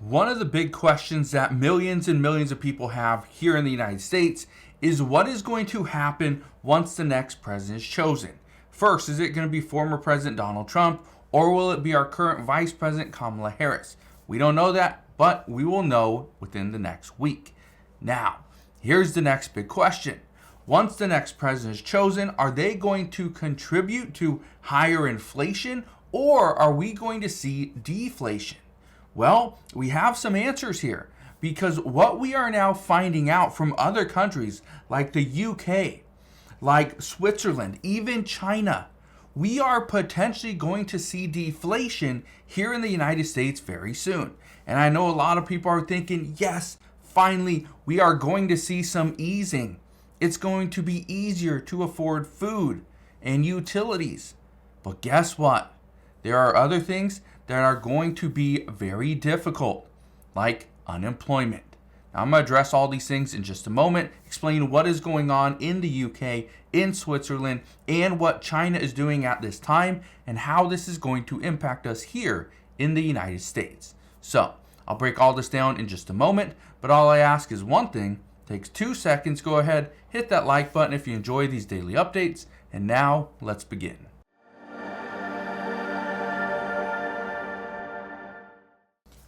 One of the big questions that millions and millions of people have here in the United States is what is going to happen once the next president is chosen. First, is it going to be former President Donald Trump, or will it be our current Vice President Kamala Harris? We don't know that, but we will know within the next week. Now, here's the next big question. Once the next president is chosen, are they going to contribute to higher inflation, or are we going to see deflation? Well, we have some answers here, because what we are now finding out from other countries like the UK, like Switzerland, even China, we are potentially going to see deflation here in the United States very soon. And I know a lot of people are thinking, yes, finally, we are going to see some easing. It's going to be easier to afford food and utilities. But guess what? There are other things that are going to be very difficult, like unemployment. Now, I'm going to address all these things in just a moment, explain what is going on in the UK, in Switzerland, and what China is doing at this time, and how this is going to impact us here in the United States. So, I'll break all this down in just a moment, but all I ask is one thing. It takes 2 seconds. Go ahead, hit that like button if you enjoy these daily updates, and now let's begin.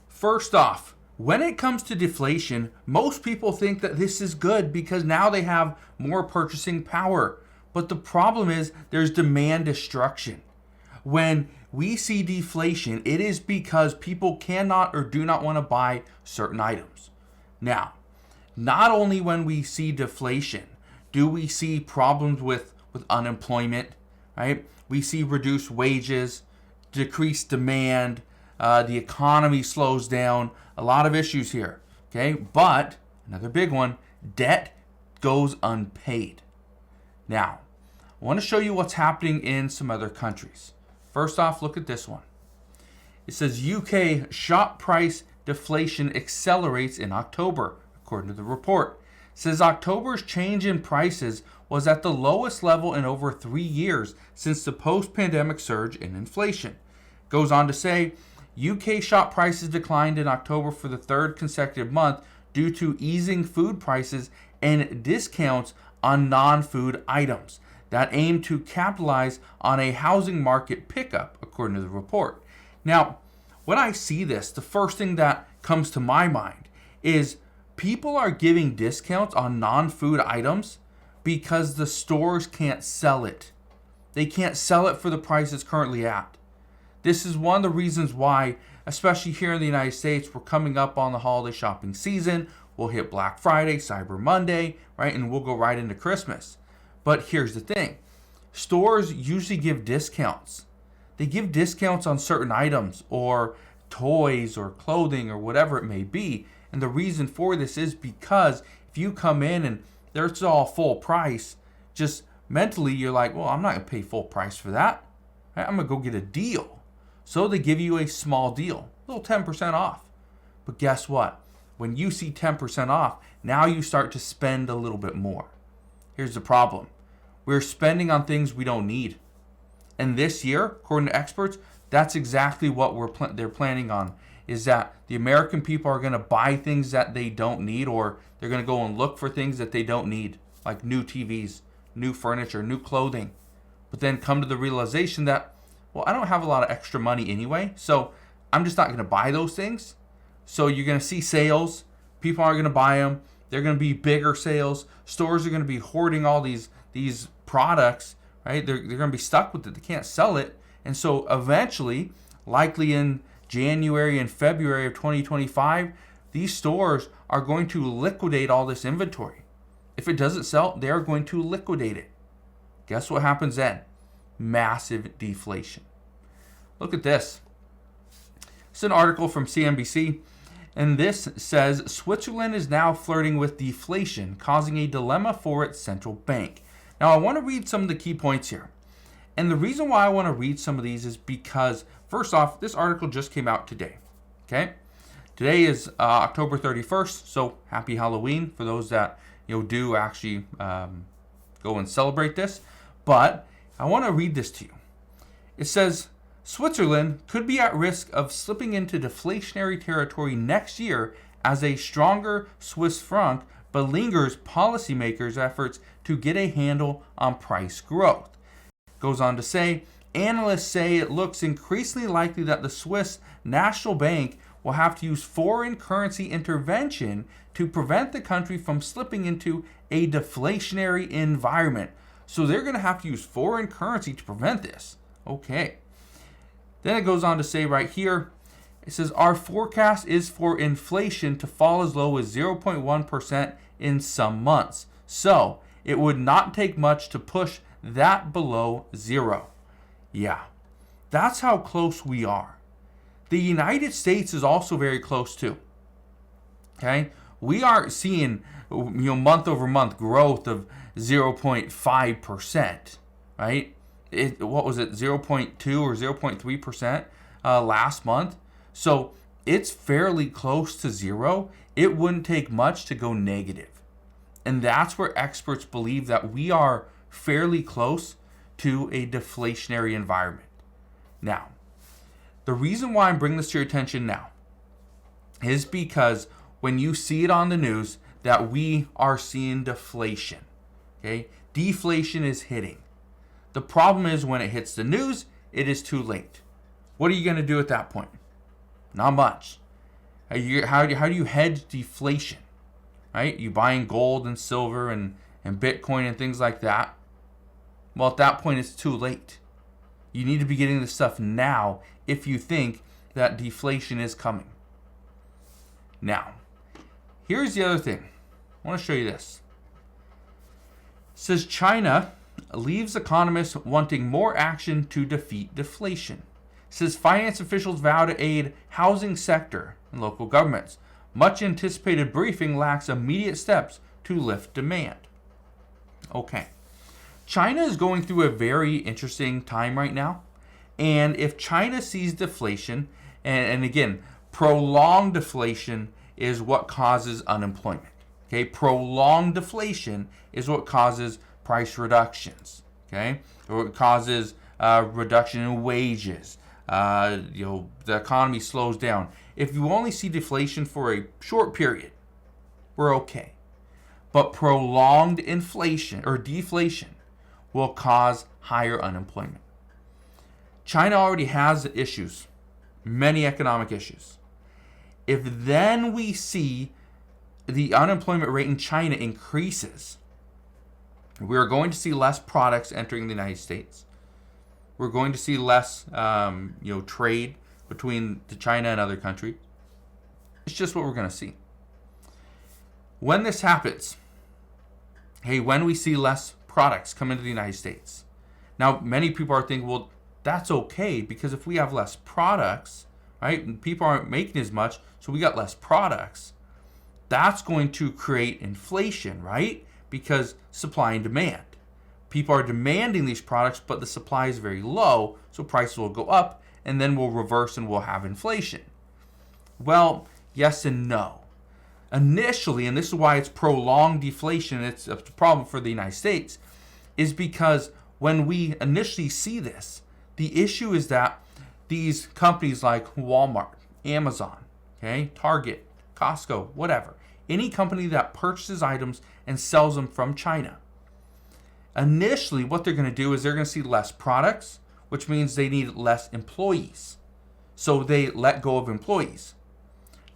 First off, when it comes to deflation, most people think that this is good because now they have more purchasing power. But the problem is there's demand destruction. When we see deflation, it is because people cannot or do not want to buy certain items. Now, not only when we see deflation do we see problems with unemployment, right? We see reduced wages, decreased demand, the economy slows down, a lot of issues here, okay? But another big one, debt goes unpaid. Now, I want to show you what's happening in some other countries. First off, look at this one. It says UK shop price deflation accelerates in October, according to the report. It says October's change in prices was at the lowest level in over 3 years since the post-pandemic surge in inflation. It goes on to say, UK shop prices declined in October for the third consecutive month due to easing food prices and discounts on non-food items that aim to capitalize on a housing market pickup, according to the report. Now, when I see this, the first thing that comes to my mind is people are giving discounts on non-food items because the stores can't sell it. They can't sell it for the price it's currently at. This is one of the reasons why, especially here in the United States, we're coming up on the holiday shopping season. We'll hit Black Friday, Cyber Monday, right? And we'll go right into Christmas. But here's the thing. Stores usually give discounts. They give discounts on certain items or toys or clothing or whatever it may be. And the reason for this is because if you come in and there's all full price, just mentally you're like, well, I'm not going to pay full price for that. Right? I'm going to go get a deal. So they give you a small deal, a little 10% off. But guess what? When you see 10% off, now you start to spend a little bit more. Here's the problem. We're spending on things we don't need. And this year, according to experts, that's exactly what they're planning on, is that the American people are going to buy things that they don't need, or they're going to go and look for things that they don't need, like new TVs, new furniture, new clothing. But then come to the realization that, well, I don't have a lot of extra money anyway, so I'm just not going to buy those things. So you're going to see sales. People aren't going to buy them. They're going to be bigger sales. Stores are going to be hoarding all these products, right? They're going to be stuck with it. They can't sell it. And so eventually, likely in January and February of 2025, these stores are going to liquidate all this inventory. If it doesn't sell, they are going to liquidate it. Guess what happens then? Massive deflation. Look at this. It's an article from CNBC, and this says Switzerland is now flirting with deflation, causing a dilemma for its central bank. Now, I want to read some of the key points here. And the reason why I want to read some of these is because, first off, this article just came out today. Okay? Today is October 31st, so happy Halloween for those that do actually go and celebrate this. But I want to read this to you. It says Switzerland could be at risk of slipping into deflationary territory next year as a stronger Swiss franc beleaguers policymakers' efforts to get a handle on price growth. Goes on to say, analysts say it looks increasingly likely that the Swiss National Bank will have to use foreign currency intervention to prevent the country from slipping into a deflationary environment. So they're going to have to use foreign currency to prevent this. Okay. Then it goes on to say right here, it says our forecast is for inflation to fall as low as 0.1% in some months. So it would not take much to push that below zero. Yeah, that's how close we are. The United States is also very close too. Okay, we are seeing month over month growth of 0.5%, right? What was it, 0.2 or 0.3% last month? So it's fairly close to zero. It wouldn't take much to go negative. And that's where experts believe that we are fairly close to a deflationary environment. Now, the reason why I'm bringing this to your attention now is because when you see it on the news that we are seeing deflation, okay? Deflation is hitting. The problem is when it hits the news, it is too late. What are you going to do at that point? Not much. How do you hedge deflation? Right? You buying gold and silver and Bitcoin and things like that. Well, at that point, it's too late. You need to be getting this stuff now if you think that deflation is coming. Now, here's the other thing. I want to show you this. It says China leaves economists wanting more action to defeat deflation. It says finance officials vow to aid housing sector and local governments. Much anticipated briefing lacks immediate steps to lift demand. Okay. China is going through a very interesting time right now. And if China sees deflation, and again, prolonged deflation is what causes unemployment. Okay, prolonged deflation is what causes price reductions. Okay, or it causes reduction in wages. The economy slows down. If you only see deflation for a short period, we're okay. But prolonged inflation or deflation will cause higher unemployment. China already has issues, many economic issues. If then we see the unemployment rate in China increases, we're going to see less products entering the United States. We're going to see less trade between China and other countries. It's just what we're going to see. When this happens, when we see less products come into the United States. Now, many people are thinking, well, that's okay, because if we have less products, right, and people aren't making as much, so we got less products, that's going to create inflation, right? Because supply and demand. People are demanding these products, but the supply is very low, so prices will go up, and then we'll reverse and we'll have inflation. Well, yes and no. Initially, and this is why it's prolonged deflation, it's a problem for the United States, is because when we initially see this, the issue is that these companies like Walmart, Amazon, Target, Costco, whatever, any company that purchases items and sells them from China, initially what they're going to do is they're going to see less products, which means they need less employees. So they let go of employees.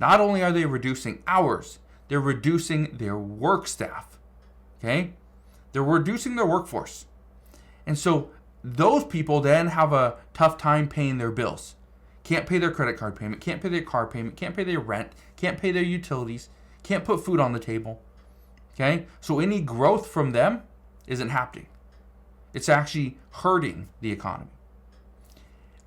Not only are they reducing hours, they're reducing their work staff. They're reducing their workforce. And so those people then have a tough time paying their bills. Can't pay their credit card payment, can't pay their car payment, can't pay their rent, can't pay their utilities, can't put food on the table. So any growth from them isn't happening. It's actually hurting the economy.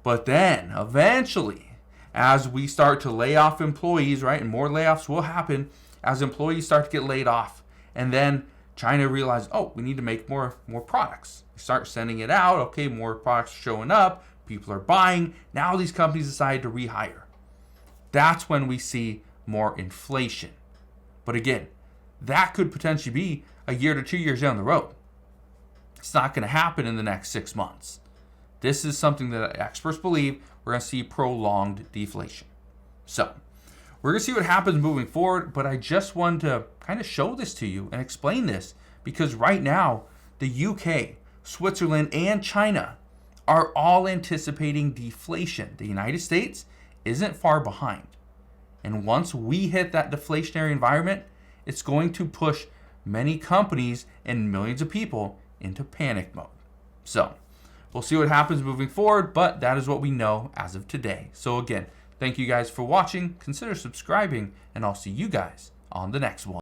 But then eventually, as we start to lay off employees, right, and more layoffs will happen as employees start to get laid off, and then China realizes, we need to make more products. We start sending it out. More products are showing up. People are buying. Now these companies decide to rehire. That's when we see more inflation. But again, that could potentially be a year to 2 years down the road. It's not going to happen in the next 6 months. This is something that experts believe we're going to see prolonged deflation. So we're going to see what happens moving forward, but I just wanted to kind of show this to you and explain this because right now the UK, Switzerland, and China are all anticipating deflation. The United States isn't far behind. And once we hit that deflationary environment, it's going to push many companies and millions of people into panic mode. So we'll see what happens moving forward, but that is what we know as of today. So again, thank you guys for watching. Consider subscribing, and I'll see you guys on the next one.